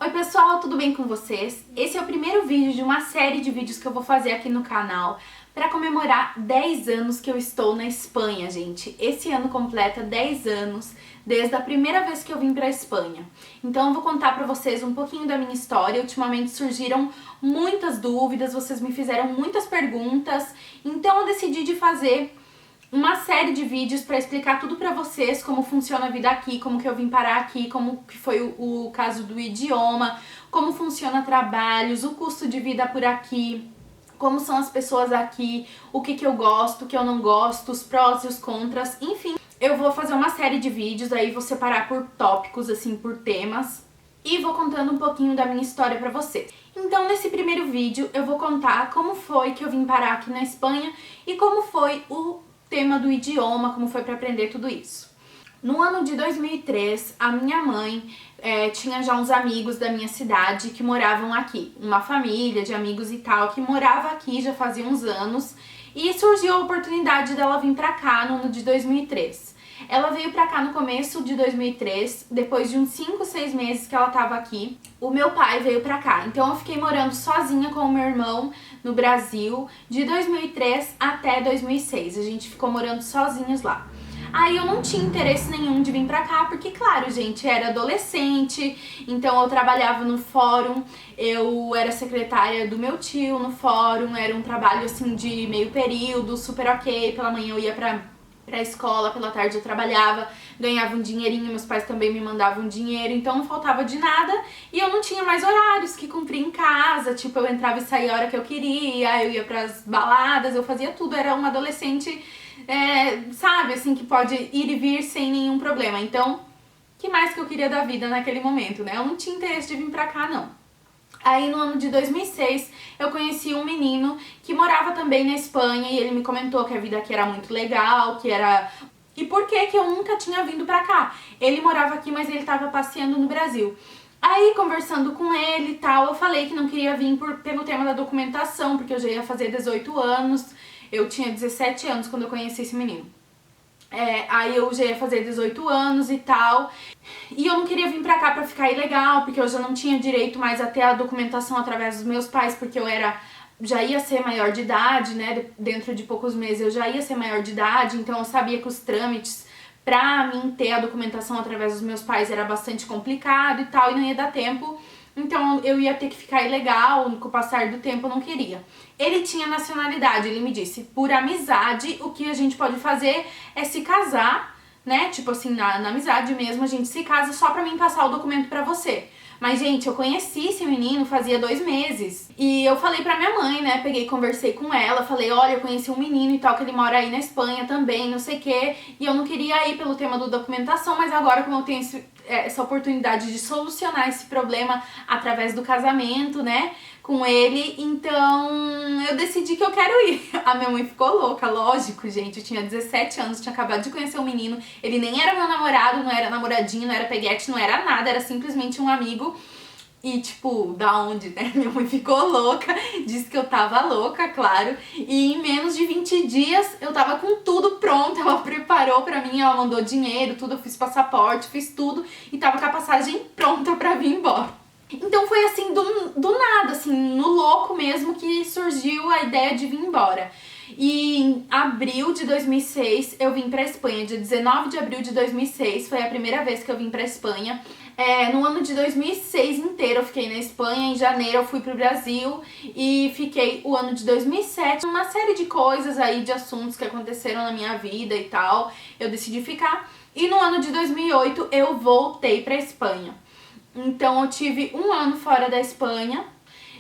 Oi pessoal, tudo bem com vocês? Esse é o primeiro vídeo de uma série de vídeos que eu vou fazer aqui no canal para comemorar 10 anos que eu estou na Espanha, gente. Esse ano completa 10 anos desde a primeira vez que eu vim para a Espanha. Então eu vou contar para vocês um pouquinho da minha história. Ultimamente surgiram muitas dúvidas, vocês me fizeram muitas perguntas, então eu decidi de fazer uma série de vídeos para explicar tudo para vocês, como funciona a vida aqui, como que eu vim parar aqui, como que foi o caso do idioma, como funciona trabalhos, o custo de vida por aqui, como são as pessoas aqui, o que eu gosto, o que eu não gosto, os prós e os contras, enfim. Eu vou fazer uma série de vídeos, aí vou separar por tópicos, assim, por temas, e vou contando um pouquinho da minha história pra vocês. Então, nesse primeiro vídeo, eu vou contar como foi que eu vim parar aqui na Espanha e como foi o tema do idioma, como foi para aprender tudo isso. No ano de 2003, a minha mãe tinha já uns amigos da minha cidade que moravam aqui. Uma família de amigos e tal que morava aqui já fazia uns anos. E surgiu a oportunidade dela vir pra cá no ano de 2003. Ela veio pra cá no começo de 2003, depois de uns 5, 6 meses que ela tava aqui, o meu pai veio pra cá. Então eu fiquei morando sozinha com o meu irmão no Brasil de 2003 até 2006. A gente ficou morando sozinhos lá. Aí eu não tinha interesse nenhum de vir pra cá, porque claro, gente, era adolescente, então eu trabalhava no fórum, eu era secretária do meu tio no fórum, era um trabalho assim de meio período, super ok, pela manhã eu ia pra escola, pela tarde eu trabalhava, ganhava um dinheirinho, meus pais também me mandavam dinheiro, então não faltava de nada e eu não tinha mais horários que cumprir em casa, tipo, eu entrava e saía a hora que eu queria, eu ia pras baladas, eu fazia tudo, era uma adolescente, sabe, assim, que pode ir e vir sem nenhum problema. Então, que mais que eu queria da vida naquele momento, né? Eu não tinha interesse de vir pra cá, não. Aí no ano de 2006 eu conheci um menino que morava também na Espanha e ele me comentou que a vida aqui era muito legal, que era... E por que que eu nunca tinha vindo pra cá? Ele morava aqui, mas ele tava passeando no Brasil. Aí, conversando com ele e tal, eu falei que não queria vir pelo tema da documentação, porque eu já ia fazer 18 anos, eu tinha 17 anos quando eu conheci esse menino. Aí eu já ia fazer 18 anos e tal, e eu não queria vir pra cá pra ficar ilegal, porque eu já não tinha direito mais a ter a documentação através dos meus pais, porque eu já ia ser maior de idade, né, dentro de poucos meses eu já ia ser maior de idade, então eu sabia que os trâmites pra mim ter a documentação através dos meus pais era bastante complicado e tal, e não ia dar tempo. Então eu ia ter que ficar ilegal, com o passar do tempo eu não queria. Ele tinha nacionalidade, ele me disse, por amizade o que a gente pode fazer é se casar, né, tipo assim, na amizade mesmo a gente se casa só pra mim passar o documento pra você. Mas, gente, eu conheci esse menino fazia 2 meses. E eu falei pra minha mãe, né, peguei e conversei com ela, falei, olha, eu conheci um menino e tal, que ele mora aí na Espanha também, não sei o quê. E eu não queria ir pelo tema da documentação, mas agora como eu tenho essa oportunidade de solucionar esse problema através do casamento, né, com ele, então eu decidi que eu quero ir. A minha mãe ficou louca, lógico, gente, eu tinha 17 anos, tinha acabado de conhecer o menino, ele nem era meu namorado, não era namoradinho, não era peguete, não era nada, era simplesmente um amigo. E tipo, da onde, né? Minha mãe ficou louca, disse que eu tava louca, claro. E em menos de 20 dias eu tava com tudo pronto, ela preparou pra mim, ela mandou dinheiro, tudo, eu fiz passaporte, fiz tudo e tava com a passagem pronta pra vir embora. Então foi assim, do nada, assim, no louco mesmo que surgiu a ideia de vir embora. E em abril de 2006 eu vim pra Espanha, dia 19 de abril de 2006, foi a primeira vez que eu vim pra Espanha. No ano de 2006 inteiro eu fiquei na Espanha, em janeiro eu fui pro Brasil e fiquei o ano de 2007, uma série de coisas aí, de assuntos que aconteceram na minha vida e tal, eu decidi ficar. E no ano de 2008 eu voltei pra Espanha. Então eu tive um ano fora da Espanha.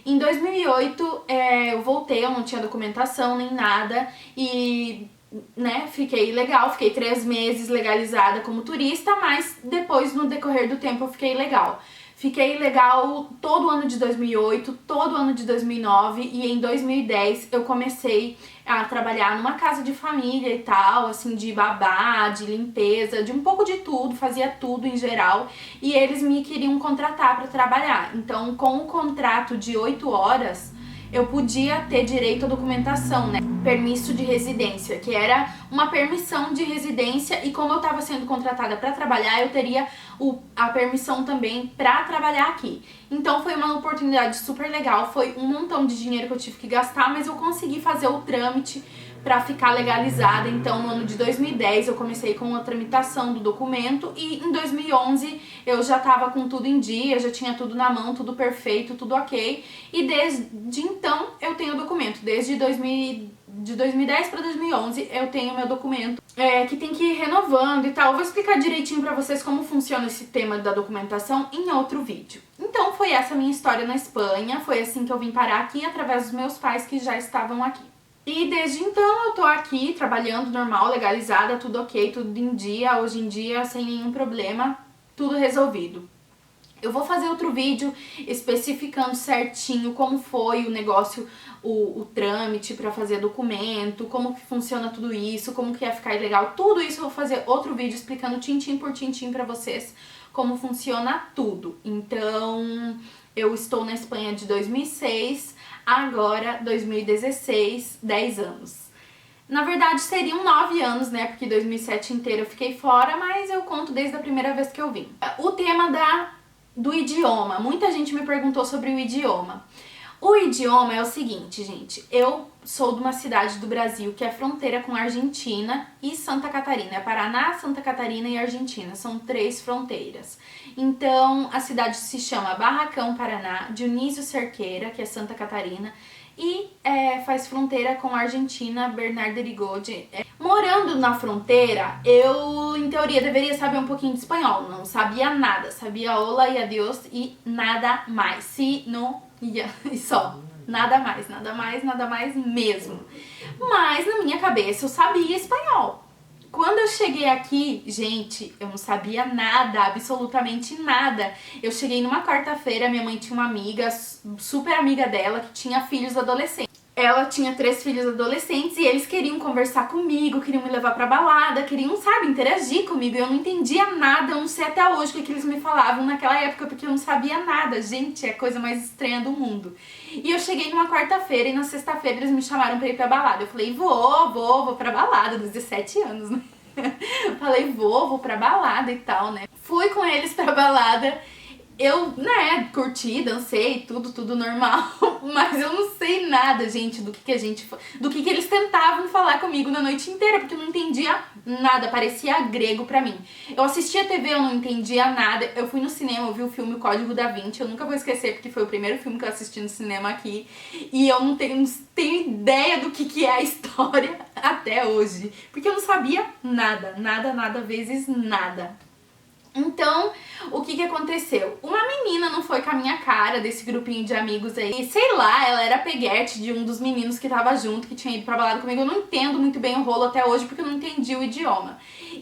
Em 2008 eu voltei, eu não tinha documentação nem nada e, né, fiquei legal, fiquei 3 meses legalizada como turista, mas depois no decorrer do tempo eu fiquei legal. Fiquei legal todo o ano de 2008, todo o ano de 2009 e em 2010 eu comecei a trabalhar numa casa de família e tal, assim, de babá, de limpeza, de um pouco de tudo, fazia tudo em geral e eles me queriam contratar para trabalhar. Então, com o contrato de 8 horas, eu podia ter direito à documentação, né? Permisso de residência, que era uma permissão de residência, e como eu estava sendo contratada para trabalhar, eu teria a permissão também para trabalhar aqui. Então foi uma oportunidade super legal, foi um montão de dinheiro que eu tive que gastar, mas eu consegui fazer o trâmite para ficar legalizada. Então no ano de 2010 eu comecei com a tramitação do documento, e em 2011 eu já estava com tudo em dia, já tinha tudo na mão, tudo perfeito, tudo ok, e desde então eu tenho o documento. Desde 2010 para 2011 eu tenho meu documento, que tem que ir renovando e tal. Eu vou explicar direitinho pra vocês como funciona esse tema da documentação em outro vídeo. Então foi essa minha história na Espanha, foi assim que eu vim parar aqui, através dos meus pais que já estavam aqui. E desde então eu tô aqui trabalhando normal, legalizada, tudo ok, tudo em dia, hoje em dia sem nenhum problema, tudo resolvido. Eu vou fazer outro vídeo especificando certinho como foi o negócio, o trâmite pra fazer documento, como que funciona tudo isso, como que ia ficar legal, tudo isso eu vou fazer outro vídeo explicando tintim por tintim pra vocês como funciona tudo. Então, eu estou na Espanha de 2006, agora 2016, 10 anos. Na verdade seriam 9 anos, né, porque 2007 inteiro eu fiquei fora, mas eu conto desde a primeira vez que eu vim. O tema do idioma, muita gente me perguntou sobre o idioma. O idioma é o seguinte, gente, eu sou de uma cidade do Brasil que é fronteira com Argentina e Santa Catarina. É Paraná, Santa Catarina e Argentina, são 3 fronteiras. Então, a cidade se chama Barracão, Paraná, Dionísio Cerqueira, que é Santa Catarina, e faz fronteira com a Argentina, Bernardo Erigode. Morando na fronteira, eu, em teoria, deveria saber um pouquinho de espanhol. Não sabia nada, sabia hola e adiós e nada mais. Si, no, e só. Nada mais, nada mais, nada mais mesmo. Mas na minha cabeça eu sabia espanhol. Quando eu cheguei aqui, gente, eu não sabia nada, absolutamente nada. Eu cheguei numa quarta-feira, minha mãe tinha uma amiga, super amiga dela, que tinha filhos adolescentes. Ela tinha 3 filhos adolescentes e eles queriam conversar comigo, queriam me levar pra balada, queriam, sabe, interagir comigo. Eu não entendia nada, eu não sei até hoje o que eles me falavam naquela época, porque eu não sabia nada. Gente, é a coisa mais estranha do mundo. E eu cheguei numa quarta-feira e na sexta-feira eles me chamaram pra ir pra balada. Eu falei, vou pra balada, 17 anos, né? Falei, vou pra balada e tal, né? Fui com eles pra balada. Eu, né, curti, dancei, tudo normal, mas eu não sei nada, gente, do que eles tentavam falar comigo na noite inteira, porque eu não entendia nada, parecia grego pra mim. Eu assistia TV, eu não entendia nada. Eu fui no cinema, eu vi o filme Código da Vinci, eu nunca vou esquecer, porque foi o primeiro filme que eu assisti no cinema aqui, e eu não tenho ideia do que é a história até hoje, porque eu não sabia nada, vezes nada. Então, o que aconteceu? Uma menina não foi com a minha cara desse grupinho de amigos aí. E sei lá, ela era peguete de um dos meninos que tava junto, que tinha ido pra balada comigo. Eu não entendo muito bem o rolo até hoje, porque eu não entendi o idioma.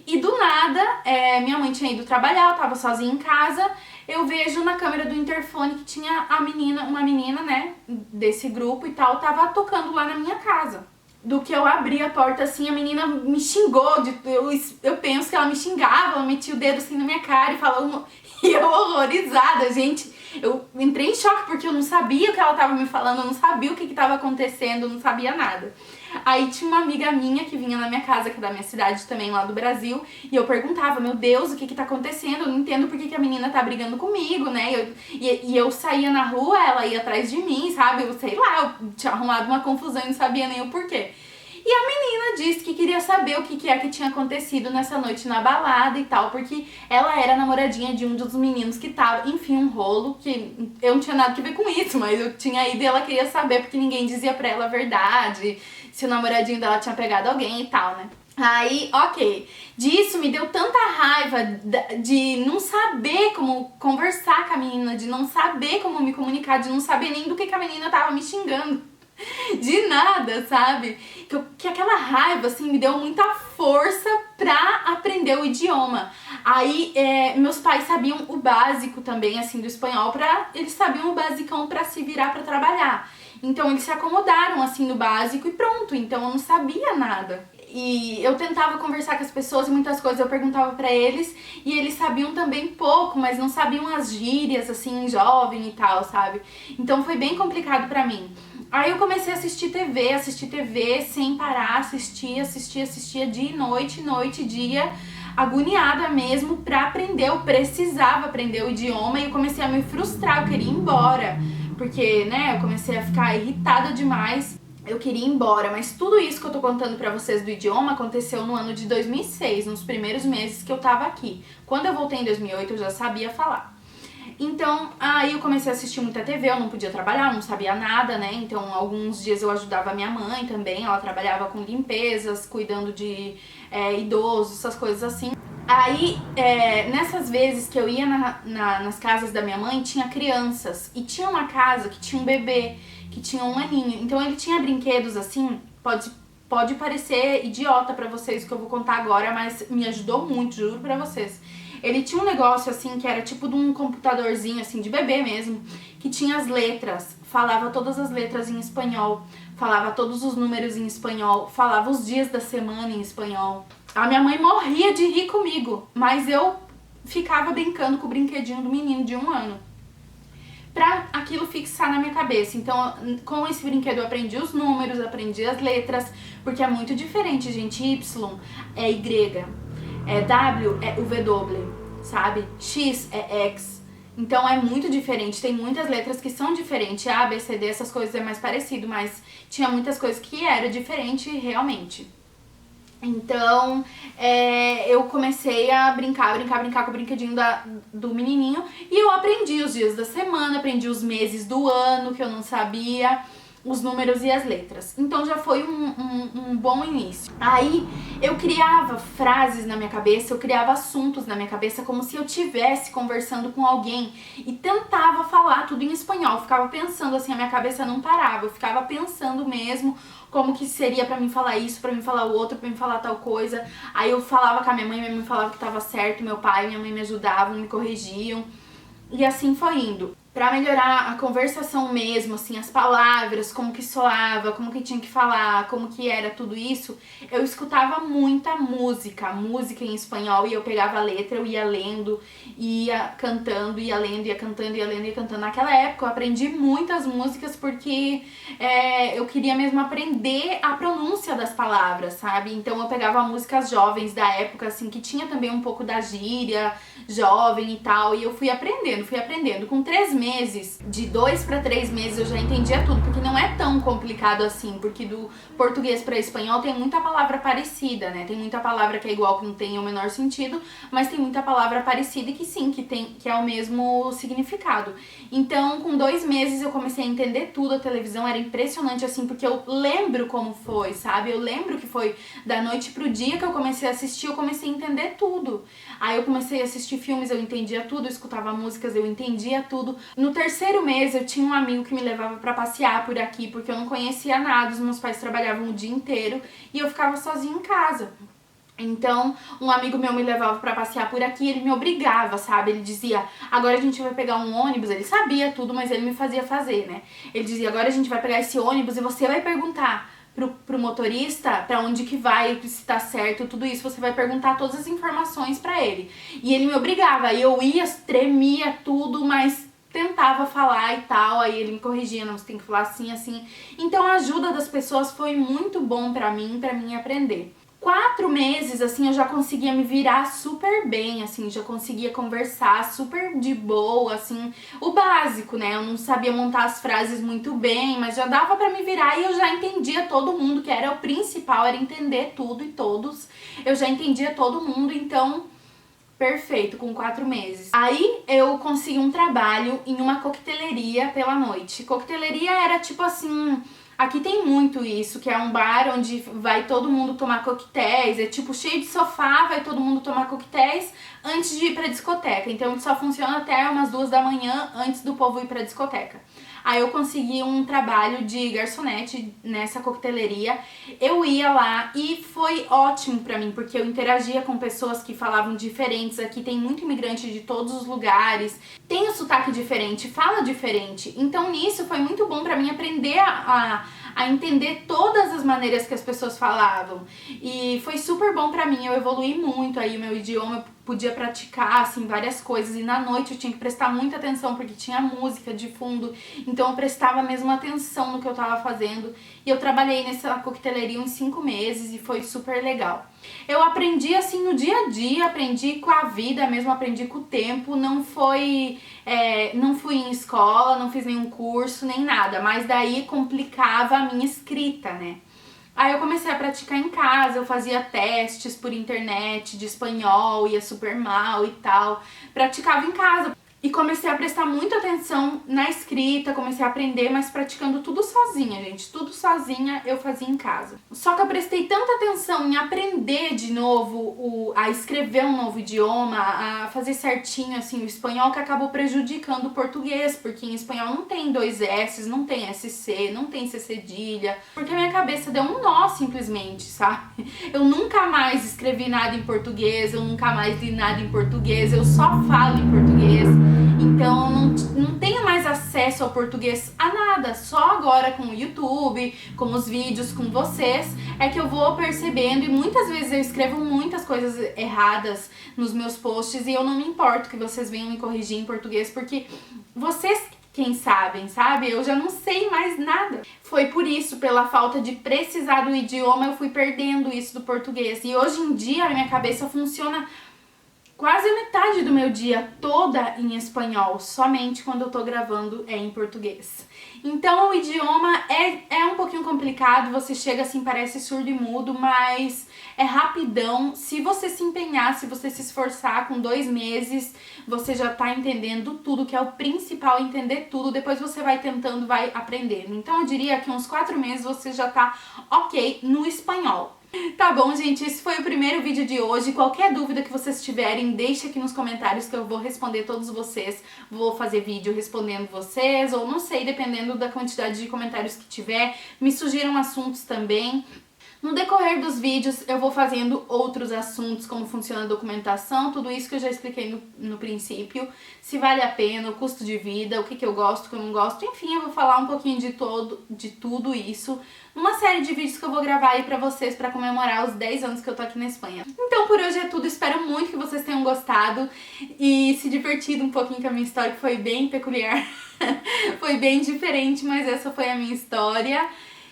E do nada, minha mãe tinha ido trabalhar, eu tava sozinha em casa. Eu vejo na câmera do interfone que tinha uma menina, né, desse grupo e tal, tava tocando lá na minha casa. Do que eu abri a porta assim, a menina me xingou, eu penso que ela me xingava, ela metia o dedo assim na minha cara e falou, e eu horrorizada, gente, eu entrei em choque porque eu não sabia o que ela tava me falando, eu não sabia o que tava acontecendo, eu não sabia nada. Aí tinha uma amiga minha que vinha na minha casa, que é da minha cidade também, lá do Brasil, e eu perguntava, meu Deus, o que tá acontecendo? Eu não entendo por que a menina tá brigando comigo, né? Eu saía na rua, ela ia atrás de mim, sabe? Eu sei lá, eu tinha arrumado uma confusão e não sabia nem o porquê. E a menina disse que queria saber o que que tinha acontecido nessa noite na balada e tal, porque ela era namoradinha de um dos meninos que tava, enfim, um rolo, que eu não tinha nada a ver com isso, mas eu tinha ido e ela queria saber, porque ninguém dizia pra ela a verdade, se o namoradinho dela tinha pegado alguém e tal, né? Aí, ok, disso me deu tanta raiva de não saber como conversar com a menina, de não saber como me comunicar, de não saber nem do que a menina tava me xingando. De nada, sabe? Que aquela raiva, assim, me deu muita força pra aprender o idioma. Aí, meus pais sabiam o básico também, assim, do espanhol, eles sabiam o basicão pra se virar pra trabalhar. Então, eles se acomodaram, assim, no básico e pronto. Então, eu não sabia nada. E eu tentava conversar com as pessoas e muitas coisas eu perguntava pra eles, e eles sabiam também pouco, mas não sabiam as gírias, assim, jovem e tal, sabe? Então, foi bem complicado pra mim. Aí eu comecei a assistir TV sem parar, assistia dia e noite, dia, agoniada mesmo pra aprender. Eu precisava aprender o idioma e eu comecei a me frustrar, eu queria ir embora, porque, né, eu comecei a ficar irritada demais. Eu queria ir embora, mas tudo isso que eu tô contando pra vocês do idioma aconteceu no ano de 2006, nos primeiros meses que eu tava aqui. Quando eu voltei em 2008, eu já sabia falar. Então, aí eu comecei a assistir muita TV, eu não podia trabalhar, não sabia nada, né? Então, alguns dias eu ajudava a minha mãe também, ela trabalhava com limpezas, cuidando de idosos, essas coisas assim. Aí, nessas vezes que eu ia nas casas da minha mãe, tinha crianças. E tinha uma casa que tinha um bebê, que tinha 1 aninho. Então ele tinha brinquedos assim, pode parecer idiota pra vocês o que eu vou contar agora, mas me ajudou muito, juro pra vocês. Ele tinha um negócio assim, que era tipo de um computadorzinho assim, de bebê mesmo, que tinha as letras, falava todas as letras em espanhol, falava todos os números em espanhol, falava os dias da semana em espanhol. A minha mãe morria de rir comigo, mas eu ficava brincando com o brinquedinho do menino de 1 ano, pra aquilo fixar na minha cabeça. Então, com esse brinquedo eu aprendi os números, aprendi as letras, porque é muito diferente, gente. Y é Y, W é W, sabe? X é X. Então é muito diferente, tem muitas letras que são diferentes. A, B, C, D, essas coisas é mais parecido, mas tinha muitas coisas que era diferente realmente. Então, eu comecei a brincar com o brinquedinho do menininho e eu aprendi os dias da semana, aprendi os meses do ano que eu não sabia, os números e as letras. Então já foi um bom início. Aí eu criava frases na minha cabeça, eu criava assuntos na minha cabeça como se eu estivesse conversando com alguém e tentava falar tudo em espanhol. Eu ficava pensando assim, a minha cabeça não parava, eu ficava pensando mesmo como que seria pra mim falar isso, pra mim falar o outro, pra mim falar tal coisa. Aí eu falava com a minha mãe falava que tava certo, meu pai e minha mãe me ajudavam, me corrigiam. E assim foi indo. Pra melhorar a conversação mesmo, assim, as palavras, como que soava, como que tinha que falar, como que era tudo isso, eu escutava muita música em espanhol, e eu pegava a letra, eu ia lendo, ia cantando, ia lendo, ia cantando, ia lendo, ia cantando. Naquela época eu aprendi muitas músicas porque eu queria mesmo aprender a pronúncia das palavras, sabe? Então eu pegava músicas jovens da época, assim, que tinha também um pouco da gíria jovem e tal, e eu fui aprendendo. Com 3 meses, de 2 para 3 meses eu já entendia tudo, porque não é tão complicado assim, porque do português para espanhol tem muita palavra parecida, né? Tem muita palavra que é igual, que não tem o menor sentido, mas tem muita palavra parecida e que sim, que é o mesmo significado. Então, com 2 meses eu comecei a entender tudo, a televisão era impressionante assim, porque eu lembro como foi, sabe? Eu lembro que foi da noite pro dia que eu comecei a assistir, eu comecei a entender tudo. Aí eu comecei a assistir filmes, eu entendia tudo, eu escutava músicas, eu entendia tudo. No 3º mês eu tinha um amigo que me levava pra passear por aqui, porque eu não conhecia nada, os meus pais trabalhavam o dia inteiro e eu ficava sozinha em casa. Então, um amigo meu me levava pra passear por aqui, ele me obrigava, sabe? Ele dizia, agora a gente vai pegar um ônibus, ele sabia tudo, mas ele me fazia fazer, né? Ele dizia, agora a gente vai pegar esse ônibus e você vai perguntar pro motorista pra onde que vai, se tá certo, tudo isso, você vai perguntar todas as informações pra ele. E ele me obrigava, aí eu ia, tremia tudo, mas tentava falar e tal, aí ele me corrigia, não, você tem que falar assim, assim. Então a ajuda das pessoas foi muito bom pra mim aprender. 4 meses, assim, eu já conseguia me virar super bem, assim, já conseguia conversar super de boa, assim, o básico, né? Eu não sabia montar as frases muito bem, mas já dava pra me virar e eu já entendia todo mundo, que era o principal, era entender tudo e todos. Eu já entendia todo mundo, então, perfeito, com 4 meses. Aí eu consegui um trabalho em uma coqueteleria pela noite. Coqueteleria era tipo assim... Aqui tem muito isso, que é um bar onde vai todo mundo tomar coquetéis, é tipo cheio de sofá, vai todo mundo tomar coquetéis antes de ir pra discoteca. Então só funciona até umas 2 da manhã antes do povo ir pra discoteca. Aí eu consegui um trabalho de garçonete nessa coqueteleria. Eu ia lá e foi ótimo pra mim, porque eu interagia com pessoas que falavam diferentes. Aqui tem muito imigrante de todos os lugares, tem o sotaque diferente, fala diferente. Então nisso foi muito bom pra mim aprender a entender todas as maneiras que as pessoas falavam. E foi super bom pra mim, eu evoluí muito aí o meu idioma, podia praticar, assim, várias coisas. E na noite eu tinha que prestar muita atenção, porque tinha música de fundo. Então eu prestava mesmo atenção no que eu tava fazendo. E eu trabalhei nessa coqueteleria uns 5 meses e foi super legal. Eu aprendi, assim, no dia a dia, aprendi com a vida mesmo, aprendi com o tempo. Não fui em escola, não fiz nenhum curso, nem nada. Mas daí complicava a minha escrita, né? Aí eu comecei a praticar em casa, eu fazia testes por internet de espanhol, ia super mal e tal. Praticava em casa. E comecei a prestar muita atenção na escrita, comecei a aprender, mas praticando tudo sozinha, gente. Tudo sozinha eu fazia em casa. Só que eu prestei tanta atenção em aprender de novo, a escrever um novo idioma, a fazer certinho assim o espanhol, que acabou prejudicando o português, porque em espanhol não tem 2 S's, não tem SC, não tem C cedilha, porque a minha cabeça deu um nó simplesmente, sabe? Eu nunca mais escrevi nada em português, eu nunca mais li nada em português, eu só falo em português. Então não tenho mais acesso ao português a nada, só agora com o YouTube, com os vídeos com vocês, é que eu vou percebendo, e muitas vezes eu escrevo muitas coisas erradas nos meus posts e eu não me importo que vocês venham me corrigir em português, porque vocês quem sabem, sabe? Eu já não sei mais nada. Foi por isso, pela falta de precisar do idioma, eu fui perdendo isso do português. E hoje em dia a minha cabeça funciona quase a metade do meu dia toda em espanhol, somente quando eu tô gravando em português. Então o idioma é um pouquinho complicado, você chega assim, parece surdo e mudo, mas é rapidão. Se você se empenhar, se você se esforçar, com 2 meses, você já tá entendendo tudo, que é o principal, entender tudo. Depois você vai tentando, vai aprendendo. Então eu diria que uns 4 meses você já tá ok no espanhol. Tá bom, gente, esse foi o primeiro vídeo de hoje. Qualquer dúvida que vocês tiverem, deixa aqui nos comentários que eu vou responder todos vocês. Vou fazer vídeo respondendo vocês, ou não sei, dependendo da quantidade de comentários que tiver. Me sugiram assuntos também. No decorrer dos vídeos eu vou fazendo outros assuntos, como funciona a documentação, tudo isso que eu já expliquei no princípio, se vale a pena, o custo de vida, o que eu gosto, o que eu não gosto, enfim, eu vou falar um pouquinho de tudo isso numa série de vídeos que eu vou gravar aí pra vocês pra comemorar os 10 anos que eu tô aqui na Espanha. Então por hoje é tudo, espero muito que vocês tenham gostado e se divertido um pouquinho com a minha história, que foi bem peculiar, foi bem diferente, mas essa foi a minha história.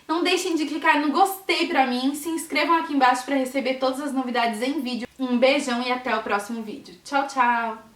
Não deixem de clicar no gostei pra mim, se inscrevam aqui embaixo pra receber todas as novidades em vídeo. Um beijão e até o próximo vídeo. Tchau, tchau!